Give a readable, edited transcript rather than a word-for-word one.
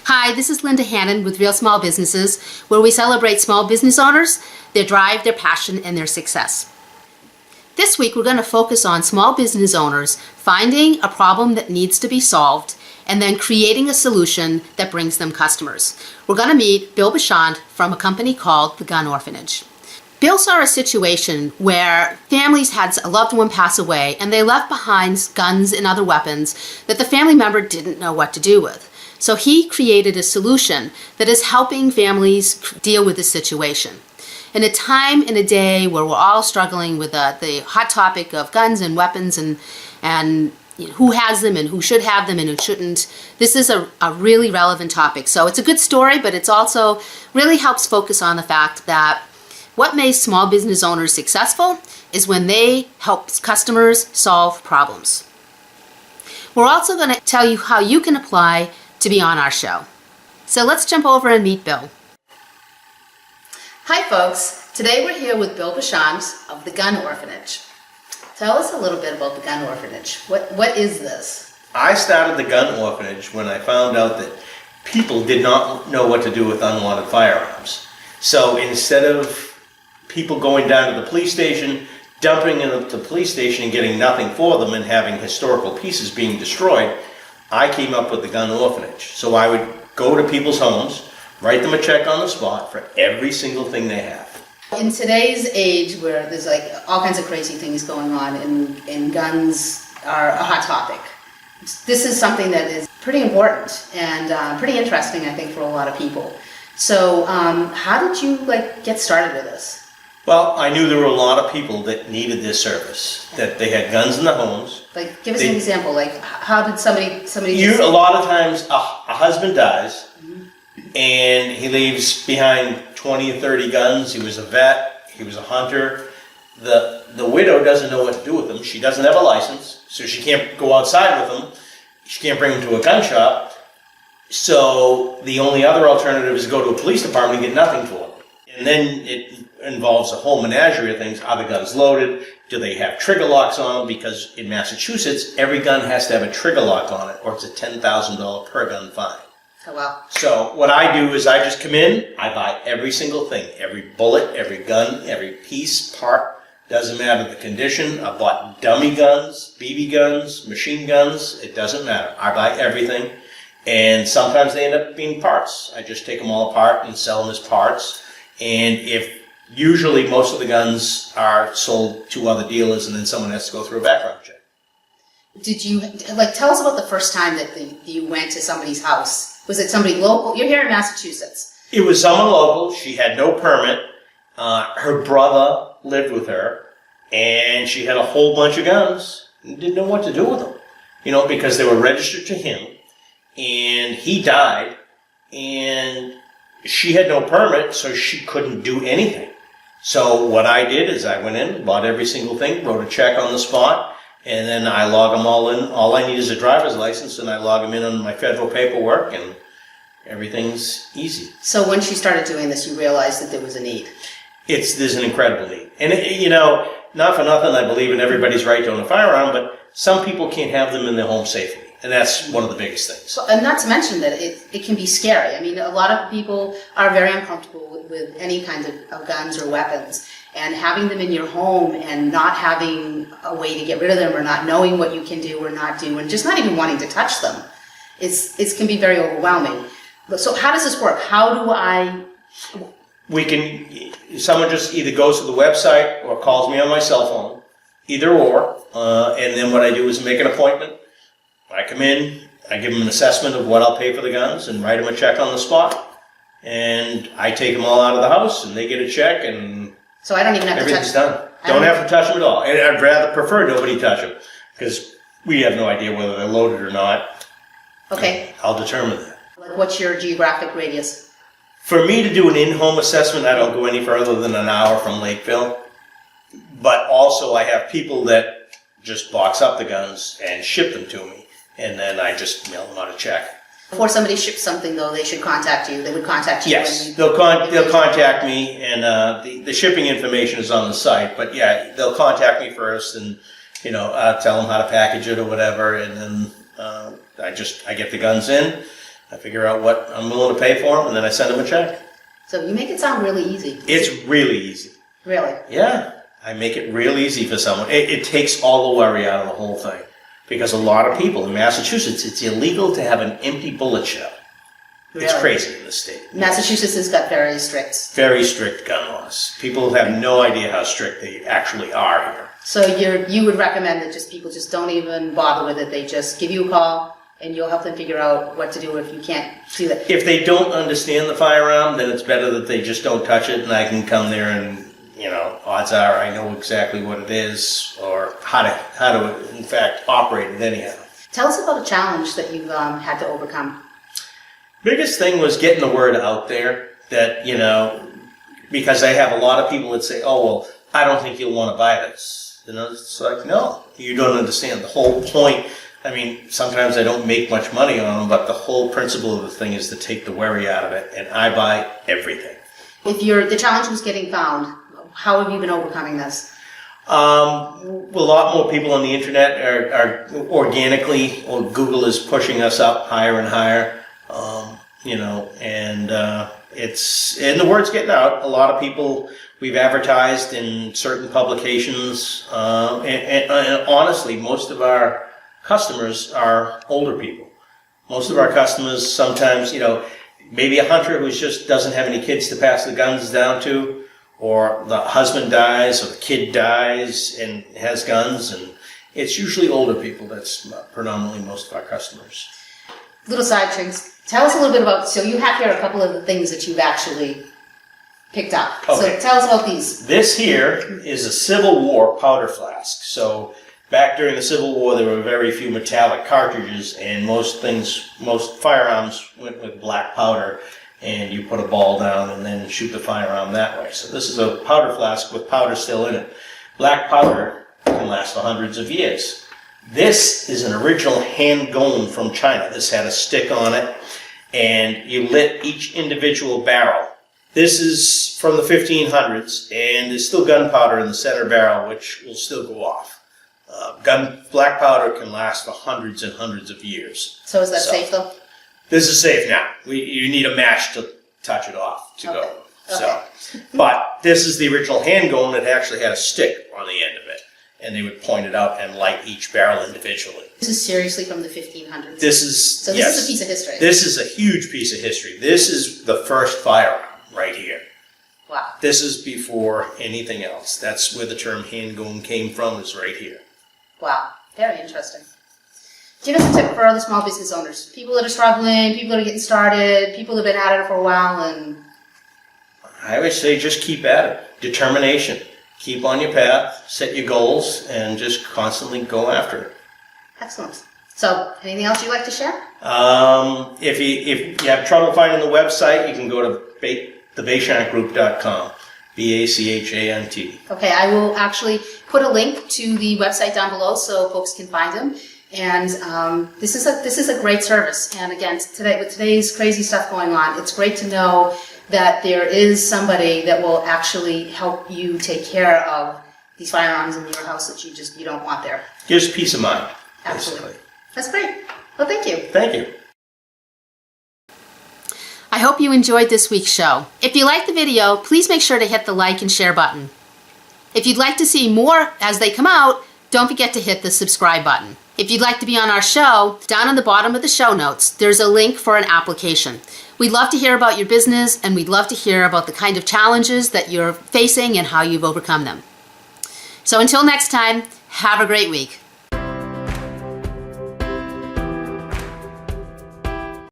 Hi, this is Linda Hannon with Real Small Businesses, where we celebrate small business owners, their drive, their passion, and their success. This week, we're going to focus on small business owners finding a problem that needs to be solved and then creating a solution that brings them customers. We're going to meet Bill Bachant from a company called the Gun Orphanage. Bill saw a situation where families had a loved one pass away and they left behind guns and other weapons that the family member didn't know what to do with. So he created a solution that is helping families deal with the situation. In a time and a day where we're all struggling with the hot topic of guns and weapons and who has them and who should have them and who shouldn't, this is a really relevant topic. So it's a good story, but it's also really helps focus on the fact that what makes small business owners successful is when they help customers solve problems. We're also going to tell you how you can apply to be on our show. So let's jump over and meet Bill. Hi folks, today we're here with Bill Bachant of the Gun Orphanage. Tell us a little bit about the Gun Orphanage. What is this? I started the Gun Orphanage when I found out that people did not know what to do with unwanted firearms. So instead of people going down to the police station, dumping in the police station and getting nothing for them and having historical pieces being destroyed, I came up with the Gun Orphanage. So I would go to people's homes, write them a check on the spot for every single thing they have. In today's age where there's like all kinds of crazy things going on and guns are a hot topic, this is something that is pretty important and pretty interesting, I think, for a lot of people. So how did you get started with this? Well, I knew there were a lot of people that needed this service, that they had guns in their homes. Give us an example. How did somebody? A lot of times, a husband dies, and he leaves behind 20 or 30 guns. He was a vet. He was a hunter. The widow doesn't know what to do with them. She doesn't have a license, so she can't go outside with them. She can't bring them to a gun shop. So the only other alternative is to go to a police department and get nothing for them. And then it involves a whole menagerie of things. Are the guns loaded? Do they have trigger locks on them? Because in Massachusetts, every gun has to have a trigger lock on it, or it's a $10,000 per gun fine. Oh, wow. So what I do is I just come in, I buy every single thing, every bullet, every gun, every piece, part, doesn't matter the condition. I bought dummy guns, BB guns, machine guns, it doesn't matter. I buy everything, and sometimes they end up being parts. I just take them all apart and sell them as parts. And usually most of the guns are sold to other dealers and then someone has to go through a background check. Did you, tell us about the first time that you went to somebody's house. Was it somebody local? You're here in Massachusetts. It was someone local. She had no permit. Her brother lived with her and she had a whole bunch of guns and didn't know what to do with them. Because they were registered to him and he died and she had no permit, so she couldn't do anything. So what I did is I went in, bought every single thing, wrote a check on the spot, and then I log them all in. All I need is a driver's license, and I log them in on my federal paperwork, and everything's easy. So when she started doing this, you realized that there was a need. There's an incredible need. And, not for nothing, I believe in everybody's right to own a firearm, but some people can't have them in their home safely. And that's one of the biggest things. So, and not to mention that it can be scary. I mean, a lot of people are very uncomfortable with any kind of guns or weapons. And having them in your home and not having a way to get rid of them or not knowing what you can do or not do and just not even wanting to touch them, it can be very overwhelming. So how does this work? How do I... Someone just either goes to the website or calls me on my cell phone, either or. And then what I do is make an appointment. I come in, I give them an assessment of what I'll pay for the guns and write them a check on the spot. And I take them all out of the house and they get a check and so I don't even have to touch them. Everything's done. Don't have to touch them at all. And I'd prefer nobody touch them because we have no idea whether they're loaded or not. Okay. I'll determine that. What's your geographic radius? For me to do an in-home assessment, I don't go any further than an hour from Lakeville. But also I have people that just box up the guns and ship them to me. And then I just mail them out a check. Before somebody ships something, though, they should contact you. They would contact you. Yes, they'll contact me, and the shipping information is on the site. But yeah, they'll contact me first, and tell them how to package it or whatever, and then I get the guns in. I figure out what I'm willing to pay for them, and then I send them a check. So you make it sound really easy. It's really easy. Really? Yeah, I make it real easy for someone. It takes all the worry out of the whole thing. Because a lot of people in Massachusetts, it's illegal to have an empty bullet shell. Really? It's crazy in the state. Massachusetts has got very strict. Very strict gun laws. People have no idea how strict they actually are here. So you would recommend that people just don't even bother with it. They just give you a call, and you'll help them figure out what to do if you can't do that. If they don't understand the firearm, then it's better that they just don't touch it, and I can come there and, odds are I know exactly what it is or how to in fact operate it anyhow. Tell us about a challenge that you've had to overcome. Biggest thing was getting the word out there that, because I have a lot of people that say, oh, well, I don't think you'll want to buy this. It's like, no, you don't understand the whole point. I mean, sometimes I don't make much money on them, but the whole principle of the thing is to take the worry out of it, and I buy everything. If the challenge was getting found, how have you been overcoming this? A lot more people on the internet are organically, or Google is pushing us up higher and higher, and the word's getting out. A lot of people, we've advertised in certain publications, and honestly, most of our customers are older people. Most of our customers sometimes, maybe a hunter who just doesn't have any kids to pass the guns down to, or the husband dies, or the kid dies and has guns, and it's usually older people. That's predominantly most of our customers. Little side tricks. Tell us a little bit about, so you have here a couple of the things that you've actually picked up. Okay. So tell us about these. This here is a Civil War powder flask. So back during the Civil War, there were very few metallic cartridges, and most firearms went with black powder, and you put a ball down and then shoot the firearm that way. So this is a powder flask with powder still in it. Black powder can last for hundreds of years. This is an original hand-gun from China. This had a stick on it, and you lit each individual barrel. This is from the 1500s, and there's still gunpowder in the center barrel, which will still go off. Black powder can last for hundreds and hundreds of years. So is that safe though? This is safe now. You need a match to touch it off to go. Okay. So, but this is the original handgun that actually had a stick on the end of it, and they would point it out and light each barrel individually. This is seriously from the 1500s. This is This is a piece of history. This is a huge piece of history. This is the first firearm right here. Wow. This is before anything else. That's where the term handgun came from. Is right here. Wow. Very interesting. Give us a tip for other small business owners. People that are struggling, people that are getting started, people that have been at it for a while, and... I would say just keep at it. Determination. Keep on your path, set your goals, and just constantly go after it. Excellent. So, anything else you'd like to share? If you have trouble finding the website, you can go to thebachantgroup.com. Bachant. Okay, I will actually put a link to the website down below so folks can find them. And this is a great service. And again, today with today's crazy stuff going on, it's great to know that there is somebody that will actually help you take care of these firearms in your house that you don't want there. Gives peace of mind. Absolutely. Basically. That's great. Well, thank you. Thank you. I hope you enjoyed this week's show. If you liked the video, please make sure to hit the like and share button. If you'd like to see more as they come out, don't forget to hit the subscribe button. If you'd like to be on our show, down on the bottom of the show notes, there's a link for an application. We'd love to hear about your business, and we'd love to hear about the kind of challenges that you're facing and how you've overcome them. So until next time, have a great week.